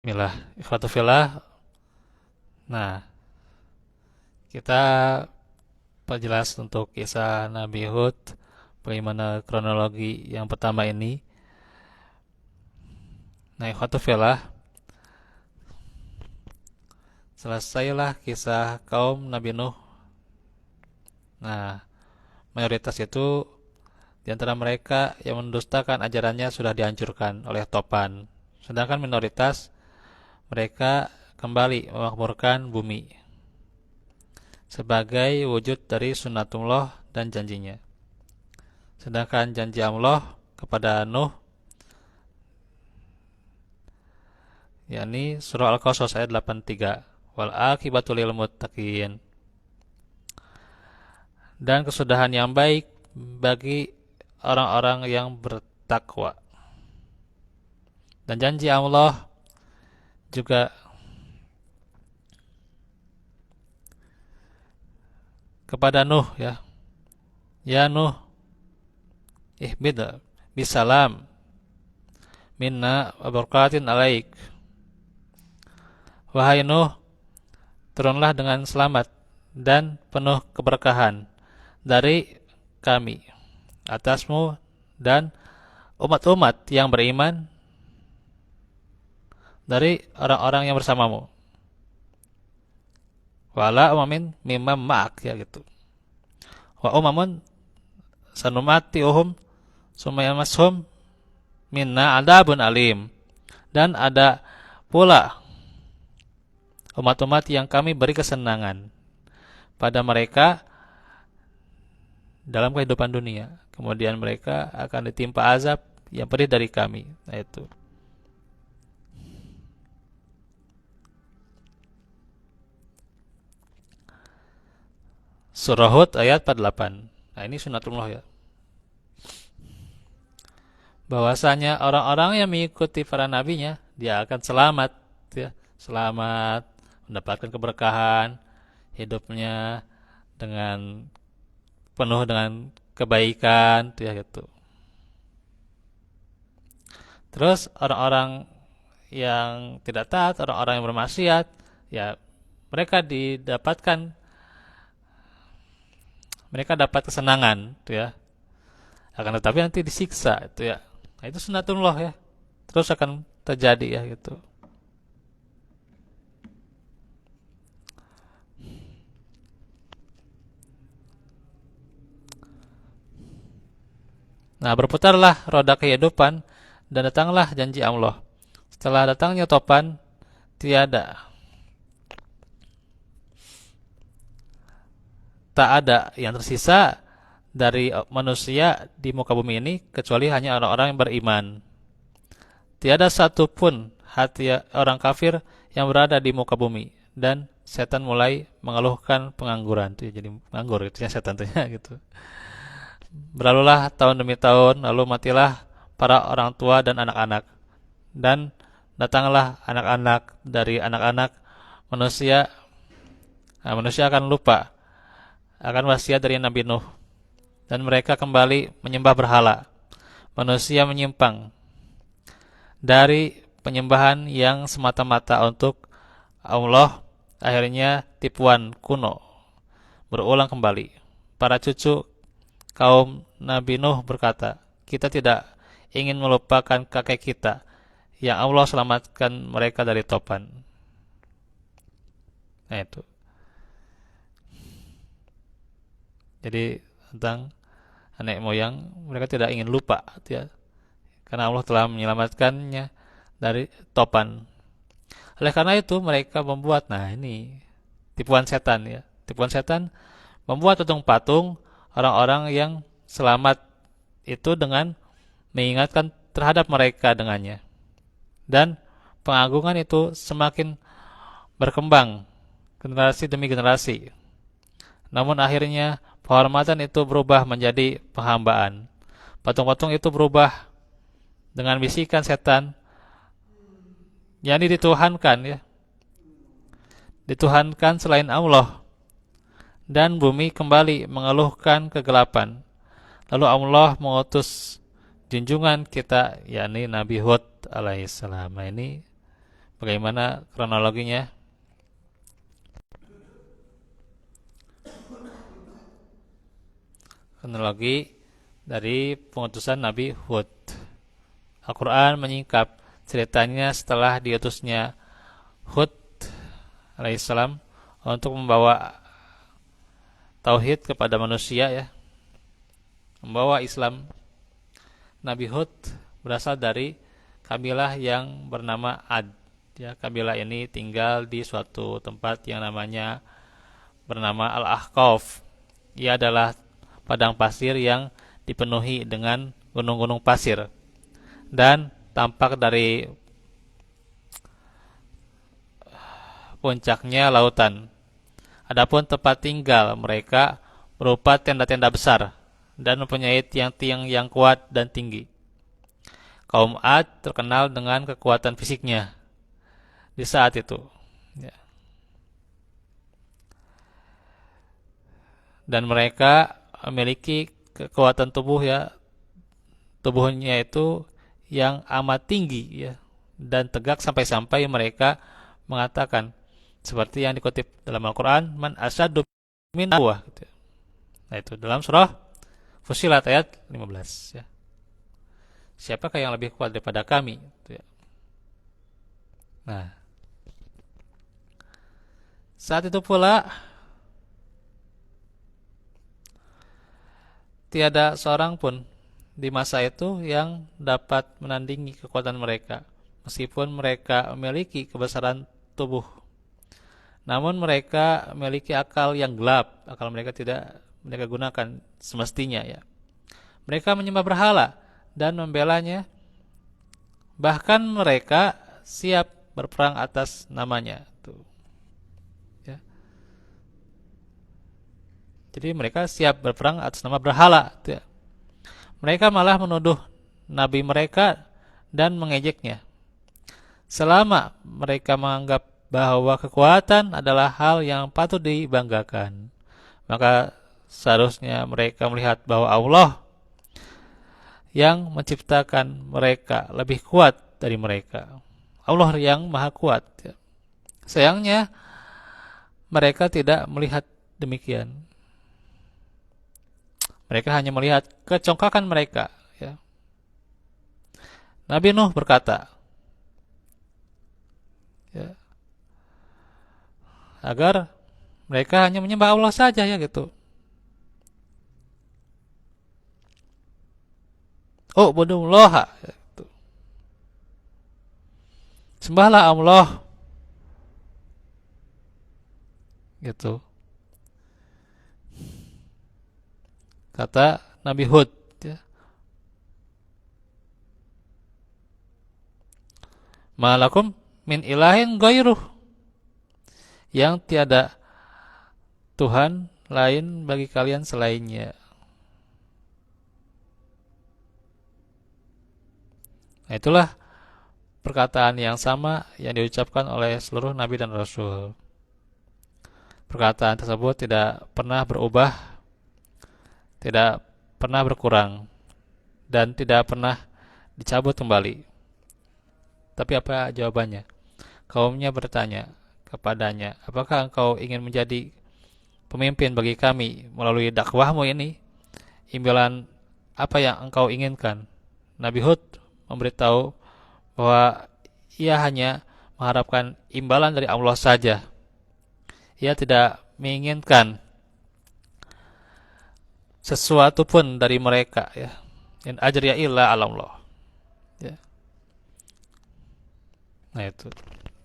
Bismillah, ikhwatu fillah. Nah, kita perjelas untuk kisah Nabi Hud, bagaimana kronologi yang pertama ini. Nah, ikhwatu fillah, selesailah kisah kaum Nabi Nuh. Nah, mayoritas itu di antara mereka yang mendustakan ajarannya sudah dihancurkan oleh Topan. Sedangkan minoritas mereka kembali memakmurkan bumi sebagai wujud dari sunnatullah dan janjinya. Sedangkan janji Allah kepada Nuh, yakni surah Al-Qasas ayat 83, wal akibatu lil muttaqin, dan kesudahan yang baik bagi orang-orang yang bertakwa. Dan janji Allah juga kepada Nuh, ya Nuh, ihbid bisalam minna wa barakatin alaik. Wahai Nuh, turunlah dengan selamat dan penuh keberkahan dari kami atasmu dan umat-umat yang beriman dari orang-orang yang bersamamu. Wala umamin mimma ma'ak, ya gitu. Wa umamun sanumatiuhum sumayamashum minna adabun alim. Dan ada pula umat-umat yang kami beri kesenangan pada mereka dalam kehidupan dunia. Kemudian mereka akan ditimpa azab yang pedih dari kami. Nah, itu. Surah Hud ayat 48. Nah, ini sunatullah, ya. Bahwasanya orang-orang yang mengikuti para nabinya, dia akan selamat, ya. Selamat, mendapatkan keberkahan hidupnya dengan penuh dengan kebaikan, ya gitu. Terus orang-orang yang tidak taat, orang-orang yang bermaksiat, ya mereka didapatkan mereka dapat kesenangan, ya. Akan tetapi nanti disiksa, itu, ya. Nah, itu sunatullah, ya. Terus akan terjadi, ya gitu. Nah, berputarlah roda kehidupan dan datanglah janji Allah. Setelah datangnya topan, tiada, tak ada yang tersisa dari manusia di muka bumi ini kecuali hanya orang-orang yang beriman. Tiada satupun hati orang kafir yang berada di muka bumi, dan setan mulai mengeluhkan pengangguran. Tuh, jadi nganggur gitu ya setan tuh, ya gitu. Berlalulah tahun demi tahun, lalu matilah para orang tua dan anak-anak. Dan datanglah anak-anak dari anak-anak manusia. Nah, manusia akan lupa akan wasiat dari Nabi Nuh, dan mereka kembali menyembah berhala. Manusia menyimpang dari penyembahan yang semata-mata untuk Allah. Akhirnya tipuan kuno berulang kembali. Para cucu kaum Nabi Nuh berkata, kita tidak ingin melupakan kakek kita yang Allah selamatkan mereka dari topan. Nah, itu. Jadi tentang nenek moyang, mereka tidak ingin lupa, ya, karena Allah telah menyelamatkannya dari topan. Oleh karena itu mereka membuat, nah ini tipuan setan, ya. Tipuan setan membuat patung-patung orang-orang yang selamat itu dengan mengingatkan terhadap mereka dengannya. Dan pengagungan itu semakin berkembang generasi demi generasi. Namun akhirnya penghormatan itu berubah menjadi penghambaan. Patung-patung itu berubah dengan bisikan setan, yakni dituhankan, ya. Dituhankan selain Allah, dan bumi kembali mengeluhkan kegelapan. Lalu Allah mengutus junjungan kita, yakni Nabi Hud alaihissalam. Nah, ini Bagaimana kronologinya? Kronologi dari pengutusan Nabi Hud. Al-Quran menyingkap ceritanya setelah diutusnya Hud alaihissalam untuk membawa tauhid kepada manusia, ya, membawa Islam. Nabi Hud berasal dari kabilah yang bernama Ad. Ya, kabilah ini tinggal di suatu tempat yang namanya bernama Al-Ahqaf. Ia adalah padang pasir yang dipenuhi dengan gunung-gunung pasir dan tampak dari puncaknya lautan. Adapun tempat tinggal mereka berupa tenda-tenda besar dan mempunyai tiang-tiang yang kuat dan tinggi. Kaum Ad terkenal dengan kekuatan fisiknya di saat itu. Ya. Dan mereka memiliki kekuatan tubuh, ya, tubuhnya itu yang amat tinggi, ya, dan tegak sampai-sampai mereka mengatakan seperti yang dikutip dalam Al-Quran, man asyaddu min quwwah, gitu. Nah, itu dalam surah Fussilat ayat 15, ya. Siapakah yang lebih kuat daripada kami, gitu, ya. Nah, saat itu pula tiada seorang pun di masa itu yang dapat menandingi kekuatan mereka, meskipun mereka memiliki kebesaran tubuh. Namun mereka memiliki akal yang gelap, akal mereka tidak mereka gunakan semestinya, ya. Mereka menyembah berhala dan membelanya, bahkan mereka siap berperang atas namanya. Tuh. Ya. Jadi mereka siap berperang atas nama berhala. Tuh, ya. Mereka malah menuduh nabi mereka dan mengejeknya. Selama mereka menganggap bahwa kekuatan adalah hal yang patut dibanggakan, maka seharusnya mereka melihat bahwa Allah yang menciptakan mereka lebih kuat dari mereka. Allah yang maha kuat. Sayangnya mereka tidak melihat demikian. Mereka hanya melihat kecongkakan mereka, ya. Nabi Nuh berkata, ya, agar mereka hanya menyembah Allah saja, ya, gitu. Oh, budullah, gitu. Sembahlah Allah, gitu. Kata Nabi Hud, ya. Malakum min ilahin ghairuh, yang tiada Tuhan lain bagi kalian selainnya. Nah, itulah perkataan yang sama yang diucapkan oleh seluruh nabi dan rasul. Perkataan tersebut tidak pernah berubah, tidak pernah berkurang, dan tidak pernah dicabut kembali. Tapi apa jawabannya? Kaumnya bertanya kepadanya, apakah engkau ingin menjadi pemimpin bagi kami melalui dakwahmu ini? Imbalan apa yang engkau inginkan? Nabi Hud memberitahu bahwa ia hanya mengharapkan imbalan dari Allah saja. Ia tidak menginginkan sesuatu pun dari mereka, ya. In ajriya illa 'ala Allah. Ya. Nah, itu.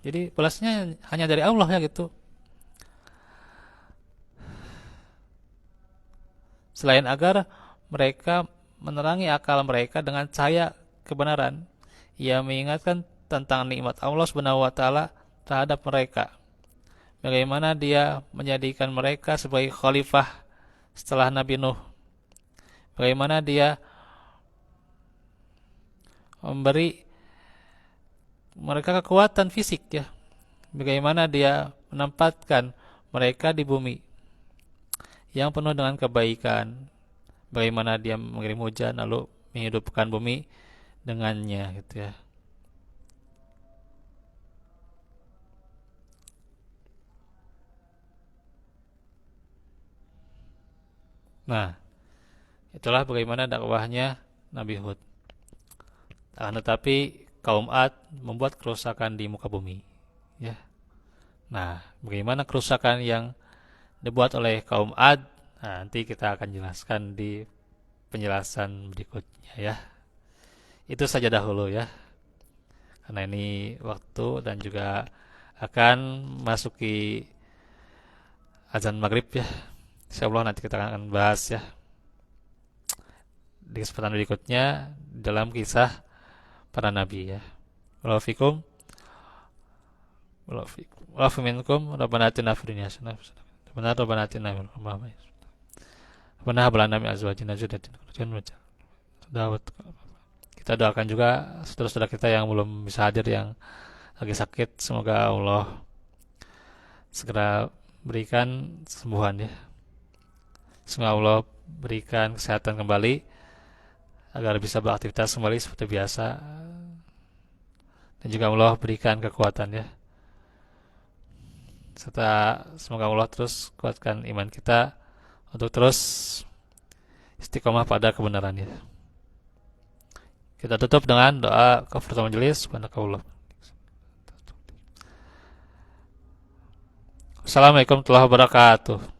Jadi balasnya hanya dari Allah, ya, gitu. Selain agar mereka menerangi akal mereka dengan cahaya kebenaran, ia mengingatkan tentang nikmat Allah Subhanahu wa taala terhadap mereka. Bagaimana dia menjadikan mereka sebagai khalifah setelah Nabi Nuh. Bagaimana dia memberi mereka kekuatan fisik, ya. Bagaimana dia menempatkan mereka di bumi yang penuh dengan kebaikan. Bagaimana dia mengirim hujan lalu menghidupkan bumi dengannya, gitu, ya. Nah, itulah bagaimana dakwahnya Nabi Hud. Akan tetapi kaum Ad membuat kerusakan di muka bumi. Ya. Nah, bagaimana kerusakan yang dibuat oleh kaum Ad? Nah, nanti kita akan jelaskan di penjelasan berikutnya ya. Itu saja dahulu ya. Karena ini waktu dan juga akan masuki azan maghrib ya. Insyaallah nanti kita akan bahas ya di kesempatan berikutnya dalam kisah para nabi ya. Walafikum walafiminkum rabbana atina fid dunya hasanah rabbana atina min rabbana hab lana min azwajina dzurriyyatina Dawud. Kita doakan juga saudara-saudara kita yang belum bisa hadir, yang lagi sakit, semoga Allah segera berikan kesembuhan ya. Semoga Allah berikan kesehatan kembali agar bisa beraktivitas kembali seperti biasa, dan juga Allah berikan kekuatan ya, serta semoga Allah terus kuatkan iman kita untuk terus istiqomah pada kebenaran ya. Kita tutup dengan doa kafaratul majelis. Subhanakallah. Assalamualaikum warahmatullahi wabarakatuh.